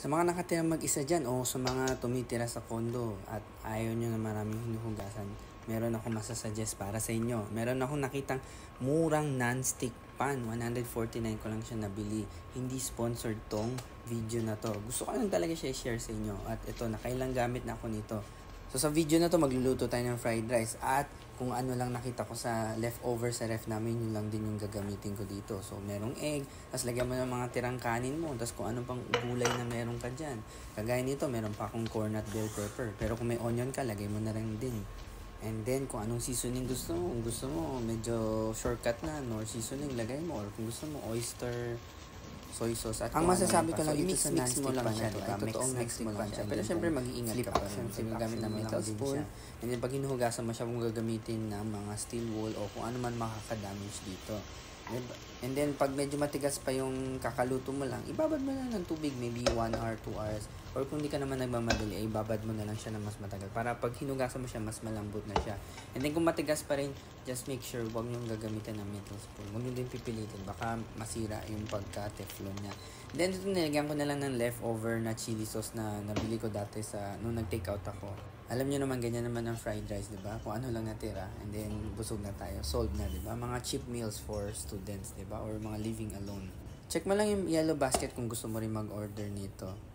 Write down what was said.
Sa mga nakatirang mag-isa dyan o sa mga tumitira sa condo at ayaw nyo na maraming hinuhugasan, meron ako masasuggest para sa inyo. Meron akong nakitang murang non-stick pan. 149 ko lang siya nabili. Hindi sponsored tong video na to. Gusto ko lang talaga siya i-share sa inyo. At ito, nakailang gamit na ako nito. So sa video na to, magluluto tayo ng fried rice. At kung ano lang nakita ko sa leftover sa ref namin, yun lang din yung gagamitin ko dito. So merong egg, tapos lagyan mo ng mga tirang kanin mo, tapos kung ano pang gulay na meron ka dyan. Kagaya nito, meron pa akong corn at bell pepper. Pero kung may onion ka, lagay mo na rin din. And then, kung anong seasoning gusto mo, kung gusto mo, medyo shortcut na, nor seasoning, lagay mo. Or kung gusto mo, oyster, soy sauce, at ang masasabi ko lang dito sa non-stick pan siya, diba? Mix mo lang siya. Pero syempre, mag-iingat ka pa rin. Kasi gagamit ng metal spoon. And then, pag hinuhugasan mo siya, kung gagamitin ng mga steel wool o kung ano man makaka-damage dito. And then, pag medyo matigas pa yung kakaluto mo lang, ibabad mo lang ng tubig, maybe 1 hour, 2 hours. Or kung di ka naman nagmamadali, ay ibabad mo na lang siya ng mas matagal. Para pag hinugasan mo siya, mas malambot na siya. And then, kung matigas pa rin, just make sure huwag nyo gagamitan ng metal spoon. Huwag nyo din pipilitin. Baka masira yung pagka-teflon niya. Then, ito nilagyan ko na lang ng leftover na chili sauce na nabili ko dati nung nag-take out ako. Alam niyo naman, ganyan naman ang fried rice, diba? Kung ano lang natira, and then busog na tayo. Solved na, diba? Mga cheap meals for students, diba? Or mga living alone. Check mo lang yung yellow basket kung gusto mo rin mag-order nito.